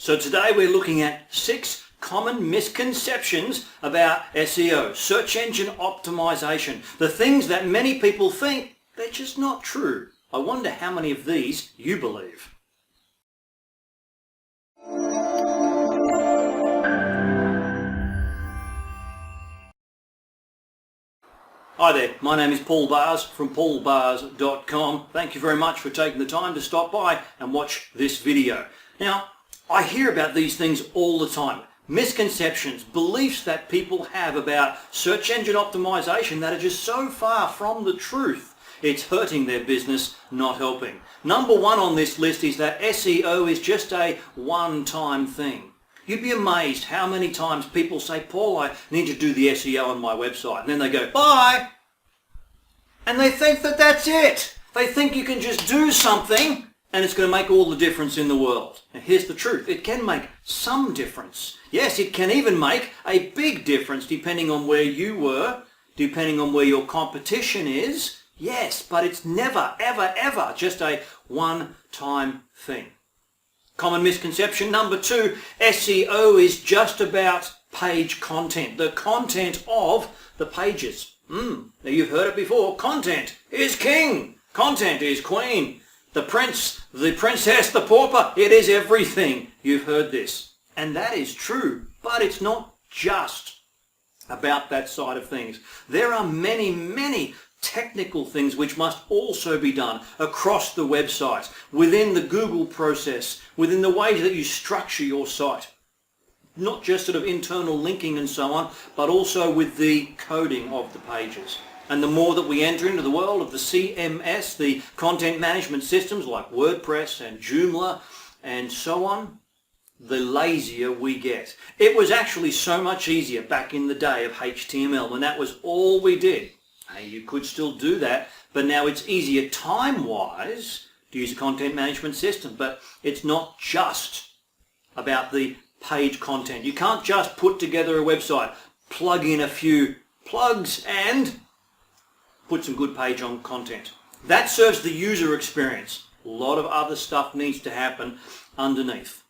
So today we're looking at 6 common misconceptions about SEO, search engine optimization. The things that many people think they're just not true. I wonder how many of these you believe. Hi there, my name is Paul Bars from paulbars.com. Thank you very much for taking the time to stop by and watch this video. Now, I hear about these things all the time. Misconceptions, beliefs that people have about search engine optimization that are just so far from the truth. It's hurting their business, not helping. Number 1 on this list is that SEO is just a one-time thing. You'd be amazed how many times people say, Paul, I need to do the SEO on my website. And then they go, bye. And they think that that's it. They think you can just do something and it's going to make all the difference in the world. Now here's the truth. It can make some difference. Yes, it can even make a big difference depending on where you were, depending on where your competition is. Yes, but it's never, ever, ever just a one-time thing. Common misconception number 2, SEO is just about page content, the content of the pages. Now you've heard it before, content is king, content is queen, the prince, the princess, the pauper, it is everything. You've heard this. And that is true, but it's not just about that side of things. There are many, many technical things which must also be done across the website, within the Google process, within the way that you structure your site. Not just sort of internal linking and so on, but also with the coding of the pages. And the more that we enter into the world of the CMS, the content management systems like WordPress and Joomla and so on, the lazier we get. It was actually so much easier back in the day of HTML when that was all we did. You could still do that, but now it's easier time-wise to use a content management system. But it's not just about the page content. You can't just put together a website, plug in a few plugs and put some good page on content. That serves the user experience. A lot of other stuff needs to happen underneath.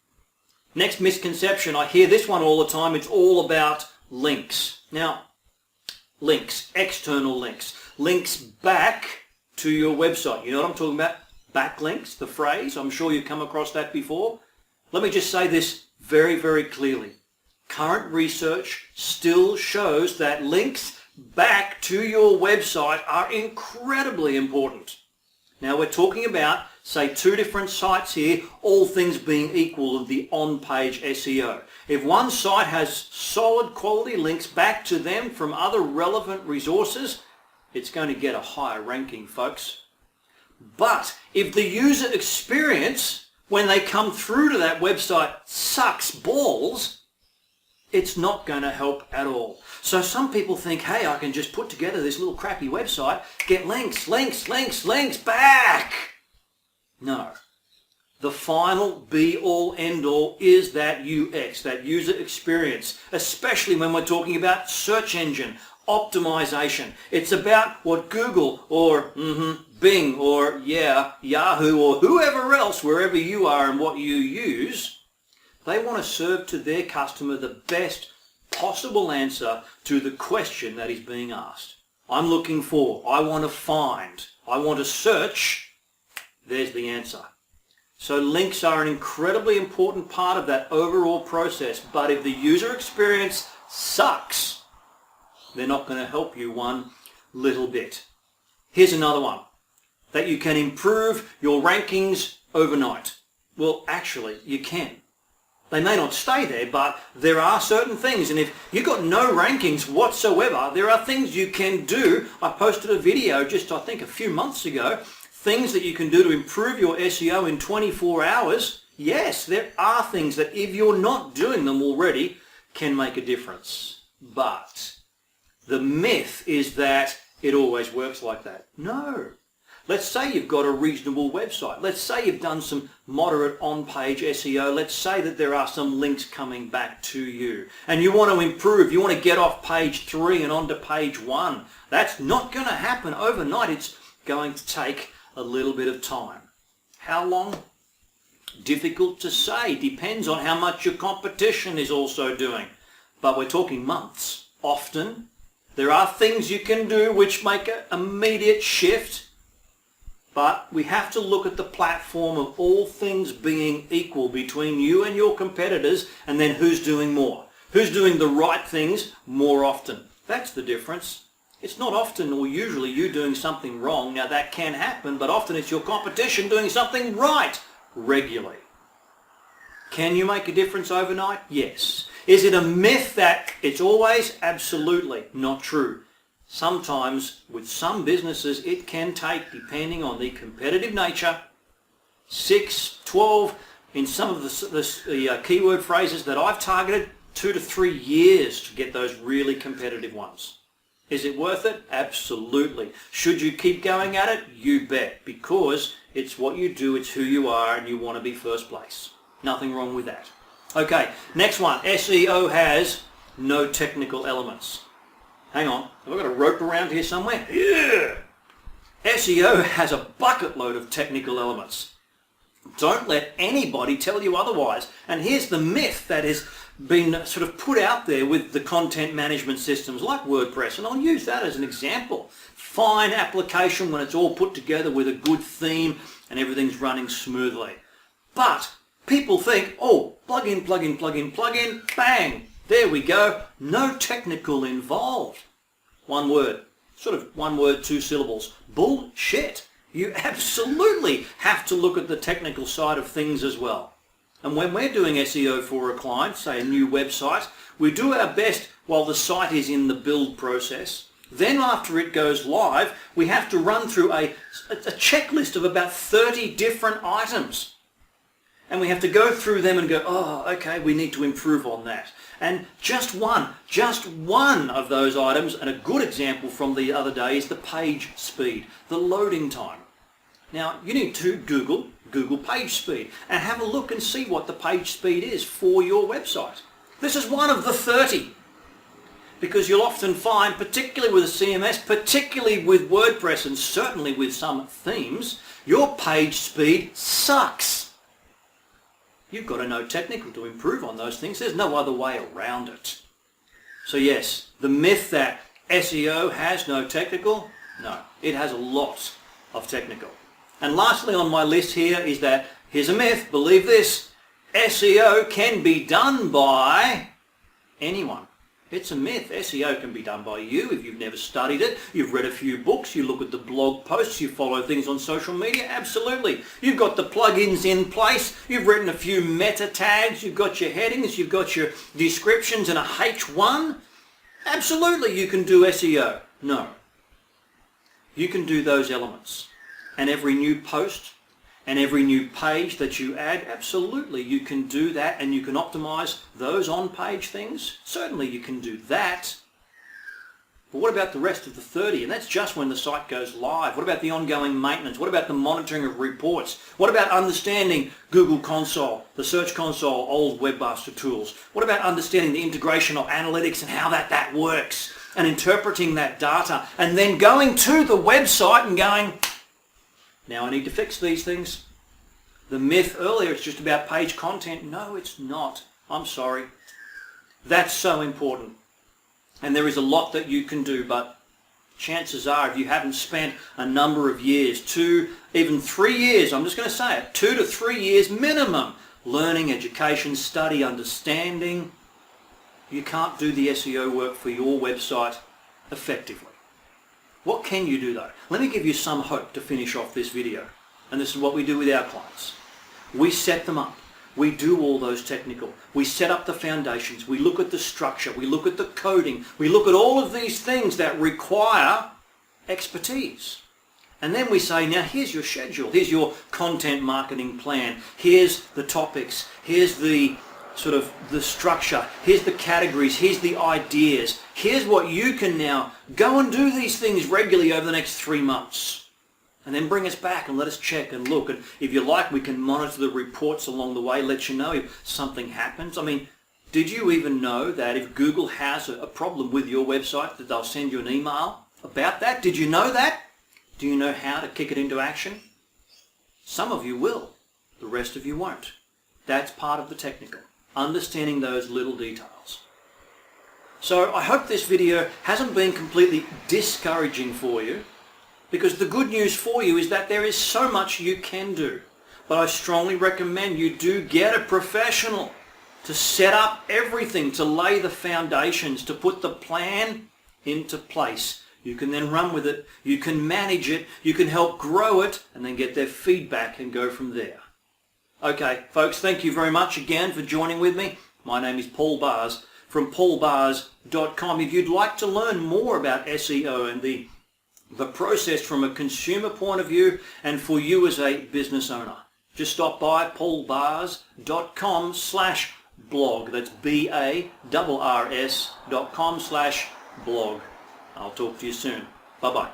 Next misconception, I hear this one all the time, it's all about links. Now, links, external links, links back to your website. You know what I'm talking about? Backlinks, the phrase. I'm sure you've come across that before. Let me just say this very, very clearly. Current research still shows that links back to your website are incredibly important. Now we're talking about, say, 2 different sites here, all things being equal of the on-page SEO. If one site has solid quality links back to them from other relevant resources, it's going to get a higher ranking, folks. But if the user experience when they come through to that website sucks balls, it's not going to help at all. So some people think, hey, I can just put together this little crappy website, get links back. No. The final be-all, end-all is that UX, that user experience, especially when we're talking about search engine optimization. It's about what Google or Bing or Yahoo or whoever else, wherever you are and what you use, they want to serve to their customer the best possible answer to the question that is being asked. I'm looking for, I want to find, I want to search, there's the answer. So links are an incredibly important part of that overall process, but if the user experience sucks, they're not going to help you one little bit. Here's another one, that you can improve your rankings overnight. Well, actually, you can. They may not stay there, but there are certain things, and if you've got no rankings whatsoever, there are things you can do. I posted a video just, I think, a few months ago, things that you can do to improve your SEO in 24 hours. Yes, there are things that if you're not doing them already can make a difference. But the myth is that it always works like that. No. Let's say you've got a reasonable website. Let's say you've done some moderate on-page SEO. Let's say that there are some links coming back to you and you want to improve. You want to get off page 3 and onto page 1. That's not going to happen overnight. It's going to take a little bit of time. How long? Difficult to say. Depends on how much your competition is also doing. But we're talking months. Often, there are things you can do which make an immediate shift. But we have to look at the platform of all things being equal between you and your competitors, and then who's doing more. Who's doing the right things more often. That's the difference. It's not often or usually you doing something wrong. Now that can happen, but often it's your competition doing something right regularly. Can you make a difference overnight? Yes. Is it a myth that it's always? Absolutely not true. Sometimes with some businesses it can take, depending on the competitive nature, 6, 12, in some of the keyword phrases that I've targeted, 2 to 3 years to get those really competitive ones. Is it worth it? Absolutely. Should you keep going at it? You bet, because it's what you do, it's who you are, and you want to be first place. Nothing wrong with that. Okay, next one. SEO has no technical elements. Hang on, have I got a rope around here somewhere? Yeah! SEO has a bucket load of technical elements. Don't let anybody tell you otherwise. And here's the myth that has been sort of put out there with the content management systems like WordPress, and I'll use that as an example. Fine application when it's all put together with a good theme and everything's running smoothly. But people think, oh, plug in, plug in, plug in, plug in, bang, there we go. No technical involved. One word, sort of one word, 2 syllables. Bullshit. You absolutely have to look at the technical side of things as well. And when we're doing SEO for a client, say a new website, we do our best while the site is in the build process. Then after it goes live, we have to run through a checklist of about 30 different items. And we have to go through them and go, oh, okay, we need to improve on that. And just one of those items, and a good example from the other day is the page speed, the loading time. Now, you need to Google page speed and have a look and see what the page speed is for your website. This is one of the 30. Because you'll often find, particularly with a CMS, particularly with WordPress and certainly with some themes, your page speed sucks. You've got to know technical to improve on those things. There's no other way around it. So yes, the myth that SEO has no technical, no, it has a lot of technical. And lastly on my list here is that, here's a myth, believe this, SEO can be done by anyone. It's a myth. SEO can be done by you if you've never studied it. You've read a few books, you look at the blog posts, you follow things on social media. Absolutely. You've got the plugins in place, you've written a few meta tags, you've got your headings, you've got your descriptions and a H1. Absolutely you can do SEO. No. You can do those elements. And every new post and every new page that you add, absolutely you can do that, and you can optimize those on-page things. Certainly you can do that. But what about the rest of the 30? And that's just when the site goes live. What about the ongoing maintenance? What about the monitoring of reports? What about understanding Google Console, the Search Console, old Webmaster Tools? What about understanding the integration of analytics and how that works, and interpreting that data, and then going to the website and going, now I need to fix these things. The myth earlier, it's just about page content. No, it's not. I'm sorry. That's so important. And there is a lot that you can do, but chances are if you haven't spent a number of years, 2, even 3 years, I'm just going to say it, 2 to 3 years minimum, learning, education, study, understanding, you can't do the SEO work for your website effectively. What can you do though? Let me give you some hope to finish off this video. And this is what we do with our clients. We set them up. We do all those technical. We set up the foundations. We look at the structure. We look at the coding. We look at all of these things that require expertise. And then we say, now here's your schedule. Here's your content marketing plan. Here's the topics. Here's the sort of the structure. Here's the categories. Here's the ideas. Here's what you can now go and do these things regularly over the next 3 months. And then bring us back and let us check and look. And if you like, we can monitor the reports along the way, let you know if something happens. I mean, did you even know that if Google has a problem with your website, that they'll send you an email about that? Did you know that? Do you know how to kick it into action? Some of you will. The rest of you won't. That's part of the technical, understanding those little details. So I hope this video hasn't been completely discouraging for you, because the good news for you is that there is so much you can do. But I strongly recommend you do get a professional to set up everything, to lay the foundations, to put the plan into place. You can then run with it, you can manage it, you can help grow it, and then get their feedback and go from there. Okay, folks, thank you very much again for joining with me. My name is Paul Bars from paulbars.com. If you'd like to learn more about SEO and the process from a consumer point of view and for you as a business owner, just stop by paulbars.com/blog. That's BARRS.com/blog. I'll talk to you soon. Bye-bye.